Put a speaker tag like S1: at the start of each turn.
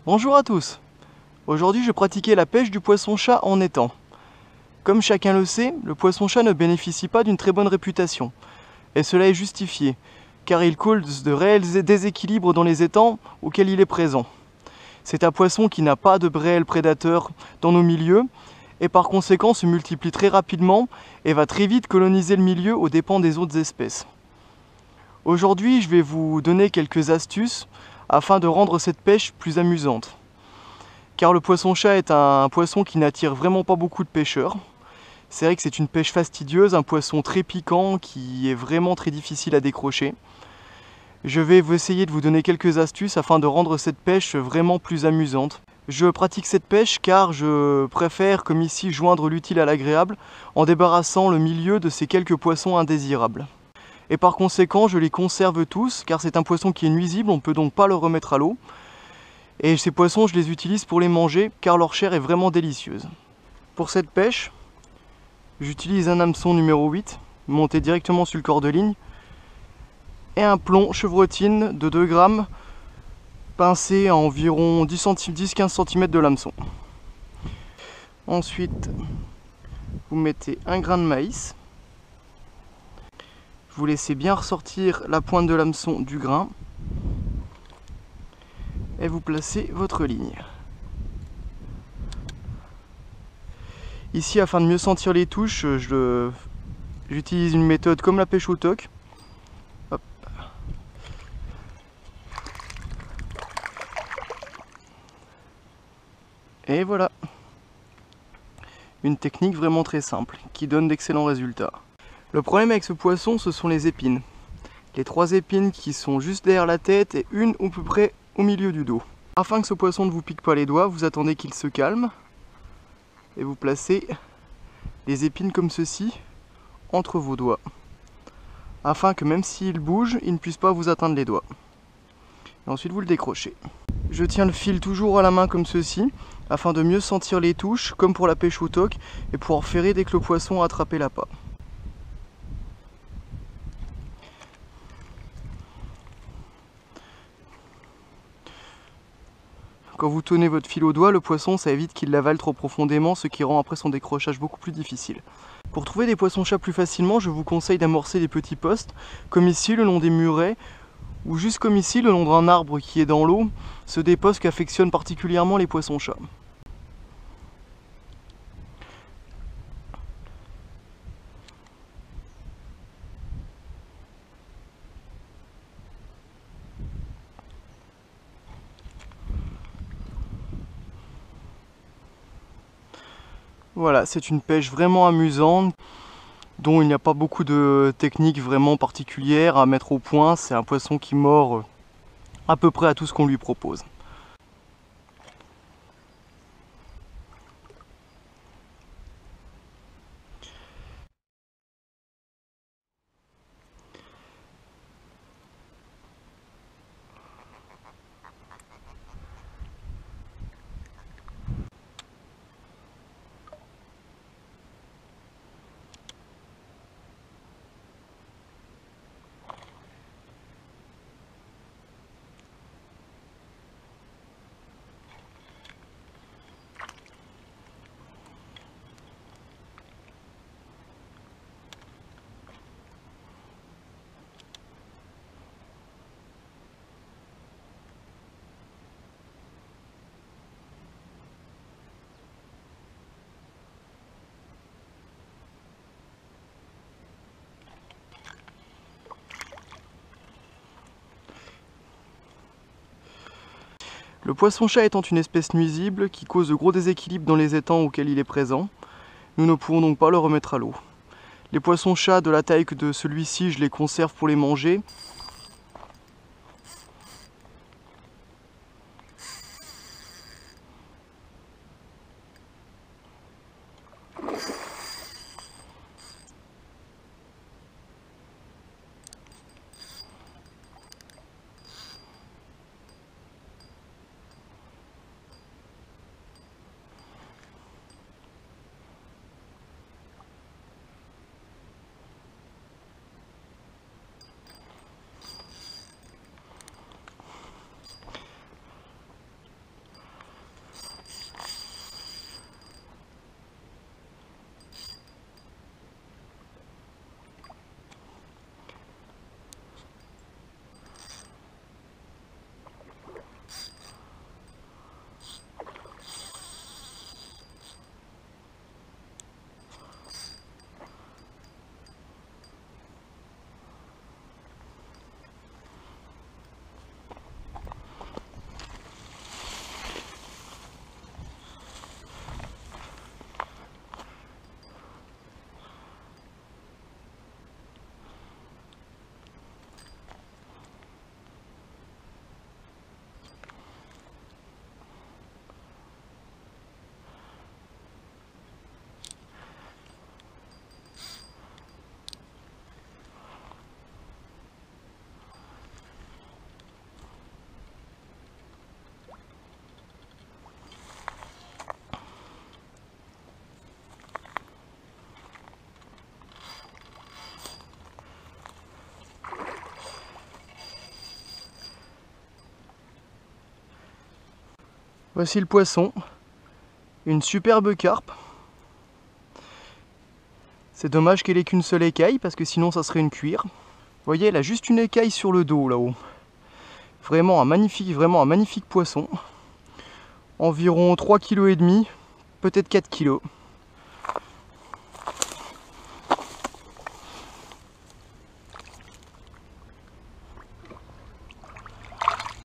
S1: Bonjour à tous. Aujourd'hui, je pratiquais la pêche du poisson-chat en étang. Comme chacun le sait, le poisson-chat ne bénéficie pas d'une très bonne réputation. Et cela est justifié, car il cause de réels déséquilibres dans les étangs auxquels il est présent. C'est un poisson qui n'a pas de réels prédateurs dans nos milieux, et par conséquent se multiplie très rapidement et va très vite coloniser le milieu aux dépens des autres espèces. Aujourd'hui, je vais vous donner quelques astuces afin de rendre cette pêche plus amusante. Car le poisson-chat est un poisson qui n'attire vraiment pas beaucoup de pêcheurs. C'est vrai que c'est une pêche fastidieuse, un poisson très piquant qui est vraiment très difficile à décrocher. Je vais essayer de vous donner quelques astuces afin de rendre cette pêche vraiment plus amusante. Je pratique cette pêche car je préfère, comme ici, joindre l'utile à l'agréable en débarrassant le milieu de ces quelques poissons indésirables. Et par conséquent, je les conserve tous car c'est un poisson qui est nuisible, on ne peut donc pas le remettre à l'eau. Et ces poissons, je les utilise pour les manger car leur chair est vraiment délicieuse. Pour cette pêche, j'utilise un hameçon numéro 8 monté directement sur le corps de ligne et un plomb chevrotine de 2 grammes pincé à environ 10-15 cm de l'hameçon. Ensuite, vous mettez un grain de maïs. Vous laissez bien ressortir la pointe de l'hameçon du grain et vous placez votre ligne. Ici, afin de mieux sentir les touches, j'utilise une méthode comme la pêche au toc. Hop. Et voilà, une technique vraiment très simple qui donne d'excellents résultats. Le problème avec ce poisson, ce sont les épines. Les 3 épines qui sont juste derrière la tête et une à peu près au milieu du dos. Afin que ce poisson ne vous pique pas les doigts, vous attendez qu'il se calme et vous placez les épines comme ceci entre vos doigts, afin que même s'il bouge, il ne puisse pas vous atteindre les doigts. Et ensuite vous le décrochez. Je tiens le fil toujours à la main comme ceci, afin de mieux sentir les touches, comme pour la pêche au toc, et pouvoir ferrer dès que le poisson a attrapé l'appât. Quand vous tenez votre fil au doigt, le poisson, ça évite qu'il l'avale trop profondément, ce qui rend après son décrochage beaucoup plus difficile. Pour trouver des poissons-chats plus facilement, je vous conseille d'amorcer des petits postes, comme ici le long des murets, ou juste comme ici le long d'un arbre qui est dans l'eau, c'est des postes qu'affectionnent particulièrement les poissons-chats. Voilà, c'est une pêche vraiment amusante, dont il n'y a pas beaucoup de techniques vraiment particulières à mettre au point. C'est un poisson qui mord à peu près à tout ce qu'on lui propose. Le poisson-chat étant une espèce nuisible qui cause de gros déséquilibres dans les étangs auxquels il est présent, nous ne pouvons donc pas le remettre à l'eau. Les poissons-chats de la taille que de celui-ci, je les conserve pour les manger. Voici le poisson, une superbe carpe. C'est dommage qu'elle ait qu'une seule écaille parce que sinon ça serait une cuir. Vous voyez, elle a juste une écaille sur le dos là-haut. Vraiment un magnifique poisson. Environ 3,5 kg, peut-être 4 kg.